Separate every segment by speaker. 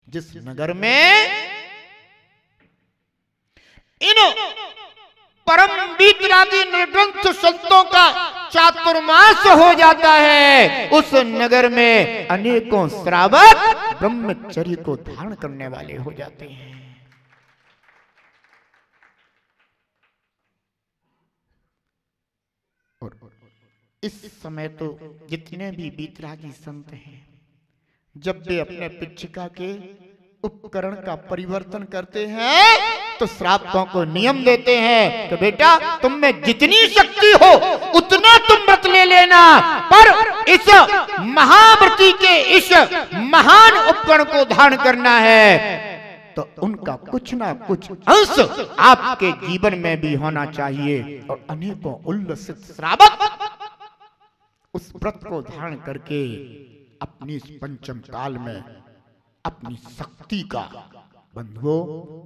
Speaker 1: जिस नगर में इन परम वीतरागी निर्ग्रंथ संतों का चातुर्मास हो जाता है, उस नगर में अनेकों श्रावक ब्रह्मचर्य को धारण करने वाले हो जाते हैं। और इस समय तो जितने भी वीतरागी संत हैं, जब वे अपने पिछिका के उपकरण का परिवर्तन करते हैं तो श्रावकों को नियम देते हैं कि बेटा तुम में जितनी शक्ति हो उतना तुम व्रत ले लेना, पर इस महाव्रती के इस महान उपकरण को धारण करना है तो उनका कुछ ना कुछ अंश आपके जीवन में भी होना चाहिए। और अनेकों उल्लसित श्रावक उस व्रत को धारण करके अपनी इस पंचम काल में अपनी शक्ति का बंधुओं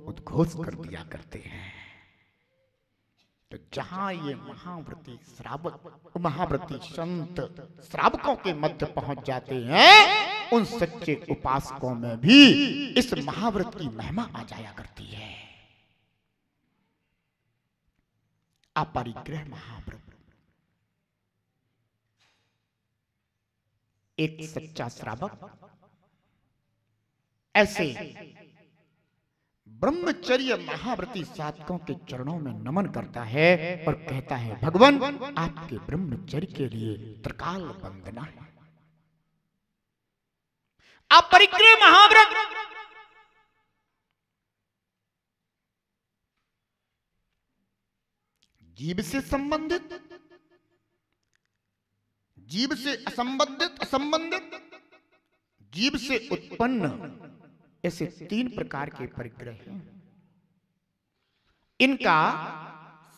Speaker 1: उद्घोष कर दिया करते हैं। तो जहां ये महाव्रती श्रावक महाव्रती संत श्रावकों के मध्य पहुंच जाते हैं, उन सच्चे उपासकों में भी इस महाव्रत की महिमा आ जाया करती है। अपरिग्रह महाव्रत एक सच्चा श्रावक ऐसे ब्रह्मचर्य महाव्रती साधकों के चरणों में नमन करता है और कहता है, भगवान आपके ब्रह्मचर्य के लिए त्रिकाल वंदना है। अपरिग्रह महाव्रत जीव से संबंधित, जीव से असंबंधित, जीव से उत्पन्न, ऐसे तीन प्रकार के परिग्रह हैं। इनका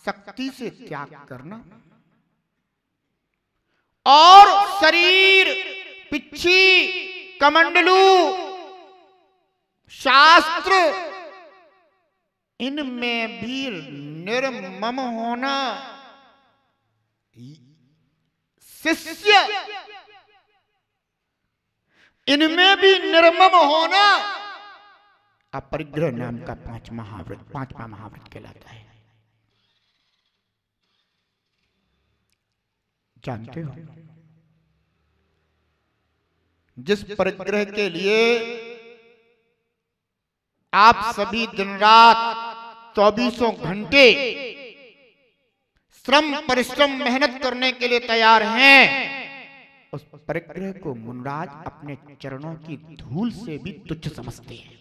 Speaker 1: शक्ति से त्याग करना और शरीर, पिच्छी, कमंडलू, शास्त्र, इनमें भी निर्मम होना, शिष्य इनमें भी निर्मम होना अपरिग्रह नाम का पांचवा महाव्रत कहलाता है। जानते हो, जिस परिग्रह के लिए आप सभी दिन रात 24 घंटे श्रम परिश्रम मेहनत करने के लिए तैयार हैं, उस परिग्रह को मुनराज अपने चरणों की धूल से भी तुच्छ समझते हैं।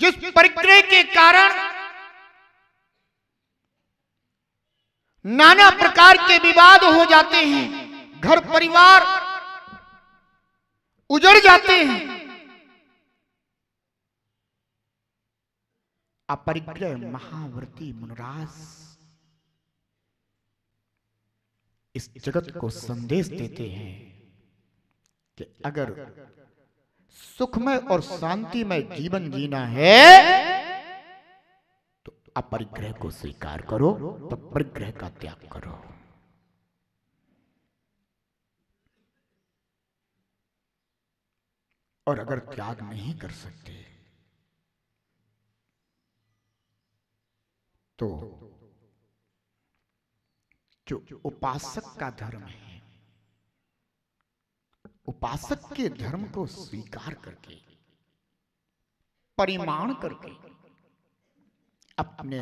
Speaker 1: जिस परिग्रह के कारण नाना प्रकार के विवाद हो जाते हैं, घर परिवार उजड़ जाते हैं, अपरिग्रह महाव्रती मुनराज इस जगत को संदेश देते हैं कि अगर सुखमय और शांतिमय जीवन जीना है तो अपरिग्रह को स्वीकार करो, तो परिग्रह का त्याग करो। और अगर त्याग नहीं कर सकते तो जो उपासक का धर्म है, उपासक के धर्म को स्वीकार करके, परिमाण करके अपने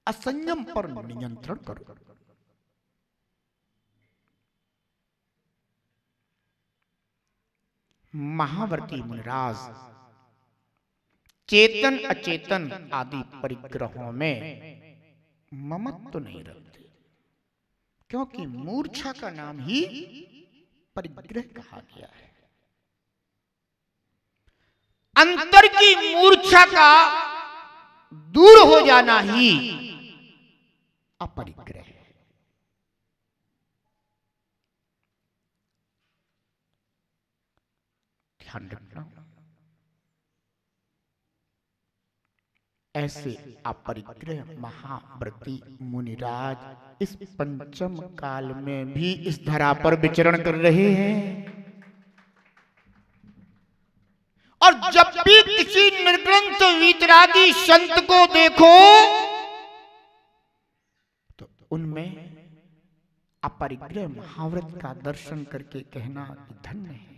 Speaker 1: असंयम पर नियंत्रण करो। महाव्रती मुनिराज चेतन अचेतन आदि परिग्रहों में ममत्व नहीं रखते, क्योंकि मूर्छा का नाम ही परिग्रह कहा गया है। अंतर की मूर्छा का दूर हो जाना ही अपरिग्रह है। ध्यान रखना, ऐसे अपरिग्रह महाव्रती मुनिराज इस पंचम काल में भी इस धरा पर विचरण कर रहे हैं। और जब भी किसी निर्ग्रंथ वीतरागी संत को देखो तो उनमें अपरिग्रह महाव्रत का दर्शन करके कहना कि धन्य है,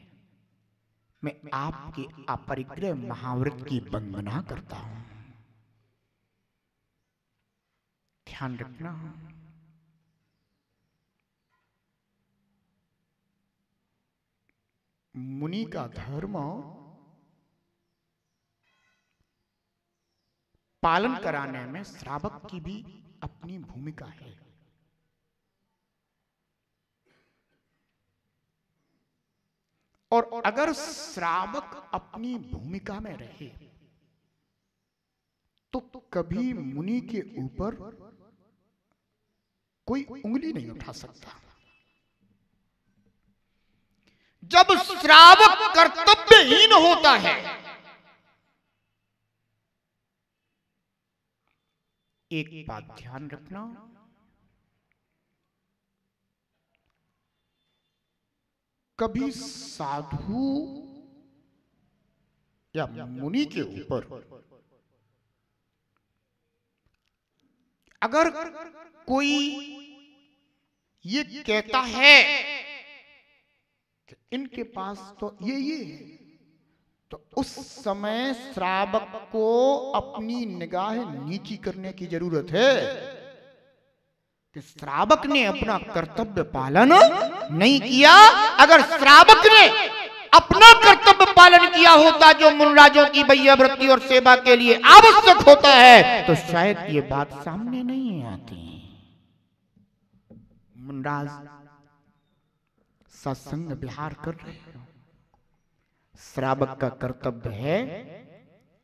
Speaker 1: मैं आपके अपरिग्रह महाव्रत की वंदना करता हूं। ध्यान रखना, मुनि का धर्म पालन कराने में श्रावक की भी अपनी भूमिका है। और अगर श्रावक अपनी भूमिका में रहे तो कभी मुनि के ऊपर कोई उंगली नहीं उठा सकता। जब श्रावक कर्तव्यहीन होता है, एक बात ध्यान रखना, कभी साधु या मुनि के ऊपर अगर कोई ये कहता है कि इनके पास तो ये है, तो उस समय श्रावक को अपनी निगाह नीची करने की जरूरत है कि श्रावक ने अपना कर्तव्य पालन नहीं किया। अगर श्रावक ने अपना कर्तव्य पालन किया होता जो मुनिराजों की वैयावृत्ति और सेवा के लिए आवश्यक होता है, तो शायद ये बात सामने नहीं आती। मुनिराज सत्संग विहार कर रहे हो, श्रावक का कर्तव्य है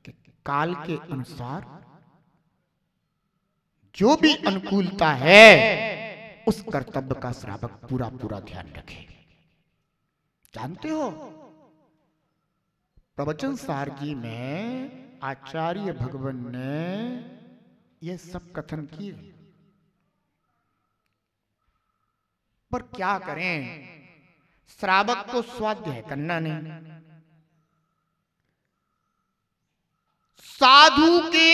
Speaker 1: कि काल के अनुसार जो भी अनुकूलता है उस कर्तव्य का श्रावक पूरा पूरा ध्यान रखे। जानते हो, प्रवचन सारगी में आचार्य भगवान ने यह सब कथन किए, पर क्या करें, श्रावक को स्वाध्याय करना नहीं। साधु के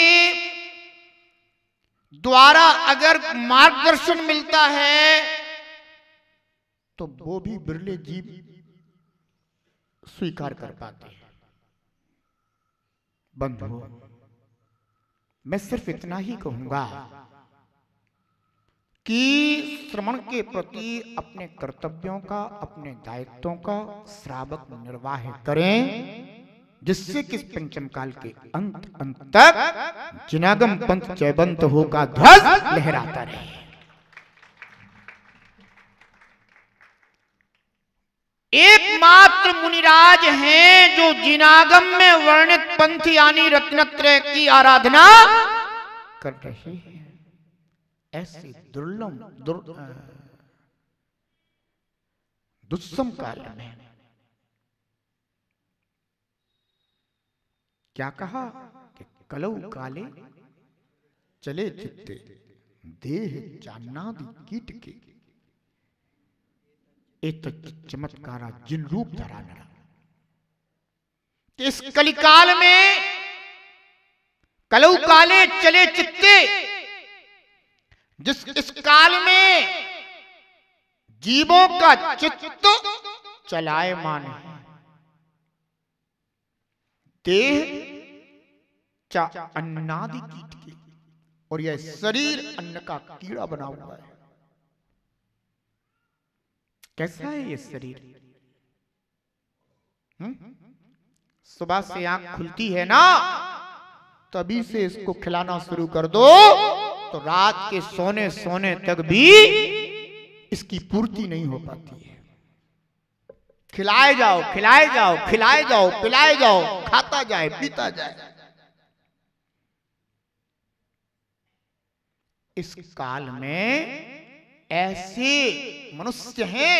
Speaker 1: द्वारा अगर मार्गदर्शन मिलता है तो वो भी बिरले जीव स्वीकार कर पाते हैं। बंधुओं, मैं सिर्फ इतना ही कहूंगा कि श्रवण के प्रति अपने कर्तव्यों का, अपने दायित्वों का श्रावक निर्वाह करें, जिससे कि पंचम काल के अंत तक जिनागम पंथ जयवंत होगा ध्वज लहराता रहे। एकमात्र मुनिराज हैं जो जिनागम में वर्णित पंथ यानी रत्नत्रय की आराधना कर रहे हैं। ऐसे दुस्सम काल में क्या कहा कि कलऊ काले चले चित्ते देह चान्नादि कीट के एक चमत्कारा जिन रूप धरा नरा। इस कलिकाल में कलऊ काले चले चित्ते, जिस इस काल में जीवों का चित्त चलायमान है, देह चा अन्नादि कीट के, और यह शरीर अन्न का कीड़ा बना हुआ है। कैसा है ये शरीर? सुबह से आंख खुलती है ना, तभी से इसको खिलाना शुरू कर दो तो रात के सोने सोने तक भी इसकी पूर्ति नहीं हो पाती है। खिलाए जाओ, खिलाए जाओ, खिलाए जाओ, पिलाए जाओ, खाता जाए, पीता जाए। इस काल में ऐसे मनुष्य हैं।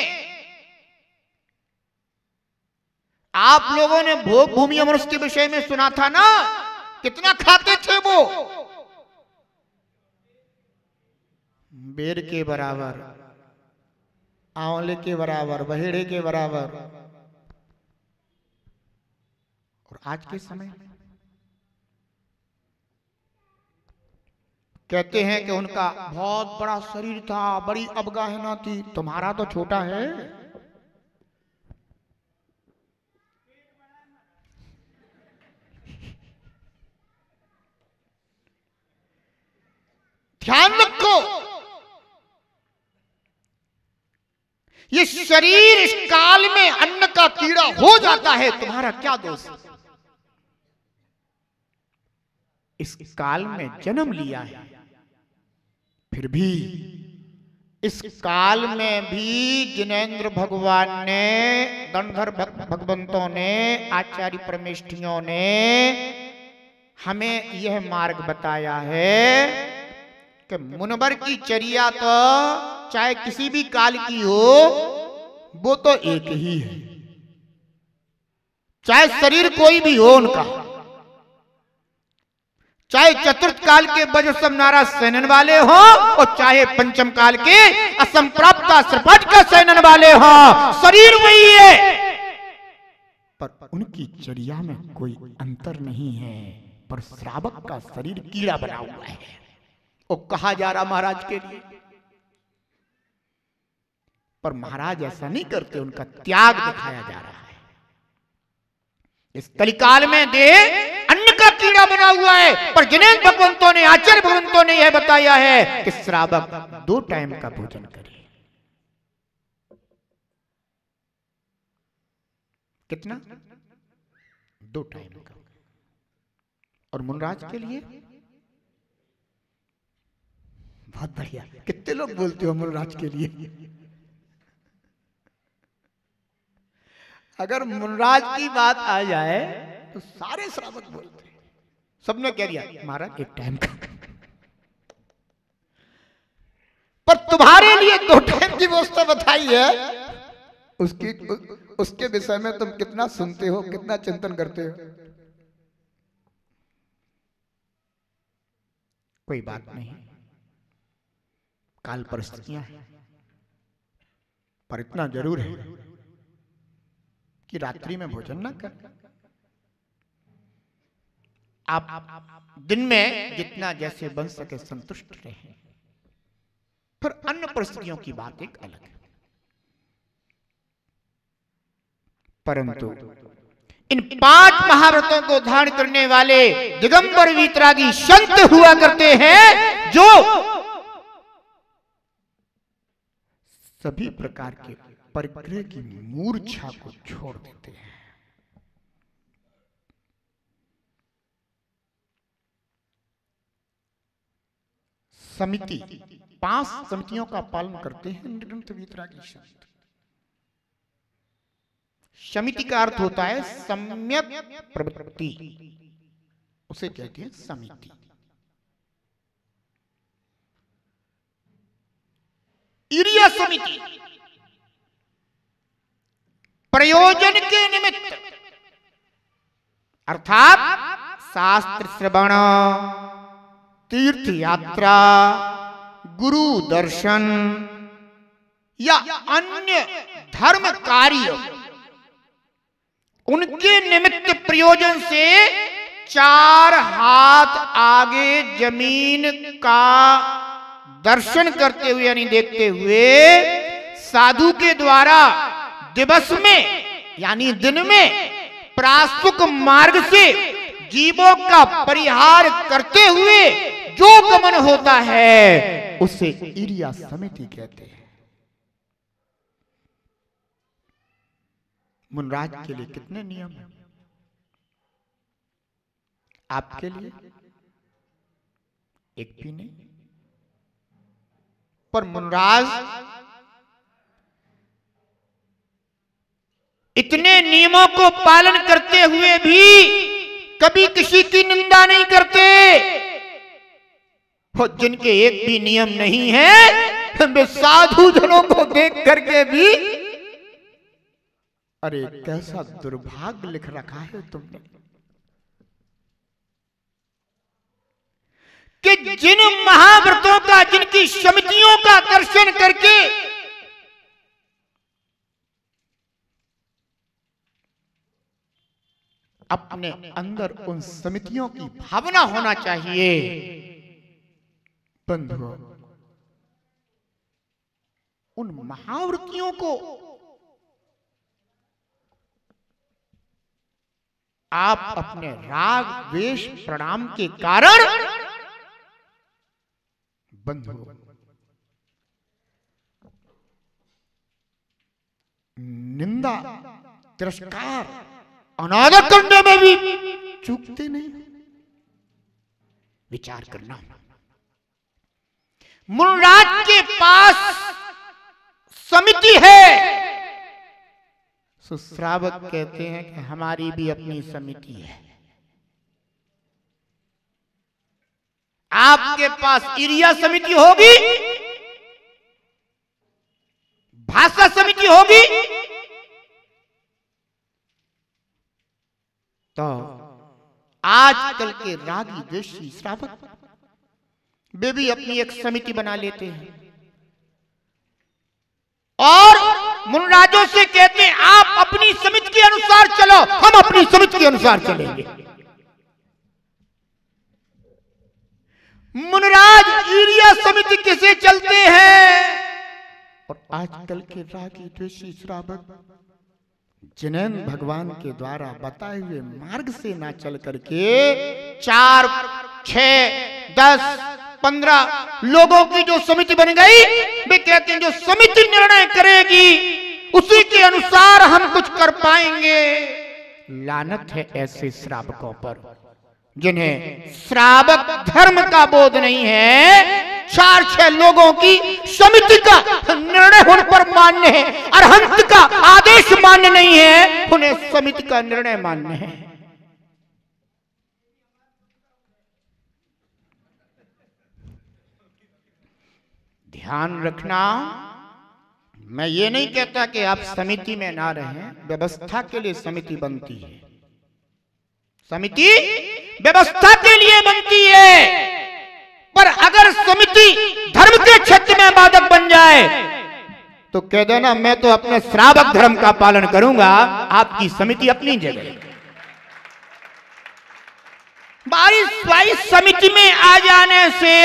Speaker 1: आप लोगों ने भोग भूमि मनुष्य के विषय में सुना था ना कितना खाते थे वो? बेर के बराबर, आंवले के बराबर, बहेड़े के बराबर। और आज के समय कहते हैं कि उनका बहुत बड़ा शरीर था, बड़ी अवगाहना थी। तुम्हारा तो छोटा है। ध्यान रखो, ये शरीर इस काल में अन्न का कीड़ा हो जाता है, तुम्हारा क्या दोष? इस काल में जन्म लिया है, फिर भी इस काल में भी जिनेंद्र भगवान ने, गणधर भगवंतों ने, आचार्य परमेष्ठियों ने हमें यह मार्ग बताया है कि मुनवर की चर्या तो चाहे किसी भी काल की हो, वो तो एक ही है। चाहे शरीर कोई भी हो उनका, चाहे चतुर्थ काल के वज्र नारा सेनन वाले हो और चाहे पंचम काल के असंप्राप्त श्रपट का सेनन वाले हो, शरीर वही है, पर उनकी चर्या में कोई अंतर नहीं है। पर श्रावक का शरीर कीड़ा बना हुआ है। वो कहा जा रहा महाराज के लिए, पर महाराज ऐसा नहीं करते, उनका त्याग दिखाया जा रहा है। इस कलिकाल में देह अन्न का कीड़ा बना हुआ है, पर जिन्हें भगवंतों ने, आचार्य भगवंतों ने यह बताया है कि श्रावक 2 टाइम का भोजन करे। कितना? 2 टाइम का। और मुनराज के लिए बहुत बढ़िया। कितने लोग बोलते हो मुनराज के लिए? अगर मुनराज की बात आ जाए तो सारे श्रावक बोलते हैं। सबने कह दिया महाराज 1 टाइम का। पर तुम्हारे लिए 2 टाइम की व्यवस्था बताई है, उसके विषय में तुम कितना सुनते हो, कितना चिंतन करते हो? कोई बात नहीं, काल परिस्थितियां हैं, पर इतना जरूर है कि रात्रि में भोजन ना कर। आप दिन में जितना जैसे बन सके संतुष्ट रहें। फिर अन्य परिस्थितियों की बात एक अलग है। परंतु इन 5 महाव्रतों को धारण करने वाले दिगंबर वीतरागी संत हुआ करते हैं, जो सभी प्रकार के परिग्रह की मूर्छा को छोड़ देते हैं। समिति 5 समितियों का पालन करते हैं निरंतर वीतरागी संत। समिति का अर्थ होता है सम्यक प्रवृत्ति, उसे कहते हैं समिति। ईर्या समिति प्रयोजन के निमित्त, अर्थात शास्त्र श्रवण, तीर्थ यात्रा, गुरु दर्शन या अन्य धर्म कार्य, उनके निमित्त प्रयोजन से 4 हाथ आगे जमीन का दर्शन करते हुए यानी देखते हुए साधु के द्वारा दिवस में यानी दिन में प्रासुक मार्ग से जीवों का परिहार करते हुए जो गमन होता है उसे ईर्या समिति कहते हैं। मुनराज के लिए कितने नियम हैं? आपके लिए एक भी नहीं। पर मुनराज इतने नियमों को पालन करते हुए भी कभी किसी की निंदा नहीं करते। और जिनके एक भी नियम नहीं है वे साधु जनों को देख करके भी अरे कैसा दुर्भाग्य लिख रखा है तुमने। कि जिन महाव्रतों का, जिनकी समितियों का दर्शन करके अपने अंदर उन समितियों की भावना होना चाहिए। बंधुओं, उन महाव्रतियों को आप अपने राग द्वेष प्रणाम के कारण, बंधुओं, निंदा तिरस्कार अनादर करने में भी चूकते नहीं। विचार करना। मुनराज के पास समिति है, तो श्रावक कहते हैं कि हमारी भी अपनी समिति है। आपके पास इरिया समिति होगी, भाषा समिति होगी, तो आजकल के रागी द्वेषी श्रावक वे भी अपनी एक समिति बना लेते हैं और मुनराजों से कहते हैं आप अपनी समिति के अनुसार चलो, हम अपनी समिति के अनुसार चलेंगे। मुनराज इरिया समिति किसे चलते हैं और आजकल के रागी द्वेषी श्रावक जिनेंद्र भगवान के द्वारा बताए हुए मार्ग से ना चल करके 4, 6, 10, 15 लोगों की जो समिति बन गई, वे कहते हैं जो समिति निर्णय करेगी उसी के अनुसार हम कुछ कर पाएंगे। लानत है ऐसे श्रावकों पर जिन्हें श्रावक धर्म का बोध नहीं है। 4-6 लोगों की समिति का निर्णय होने पर मान्य है, अरहंत का आदेश मान्य नहीं है, उन्हें समिति का निर्णय मान्य है। ध्यान रखना, मैं ये नहीं कहता कि आप समिति में ना रहें, व्यवस्था के लिए समिति बनती है। समिति व्यवस्था के लिए बनती है, पर अगर समिति धर्म के क्षेत्र में बाधक बन जाए तो कह देना मैं तो अपने श्रावक धर्म का पालन करूंगा, आपकी समिति अपनी जगह। बाईस समिति में आ जाने से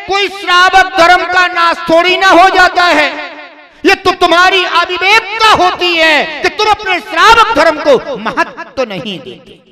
Speaker 1: कोई श्रावक धर्म का नाश थोड़ी ना हो जाता है। ये तो तुम्हारी अविवेकता होती है कि तुम अपने श्रावक धर्म को महत्व नहीं देते।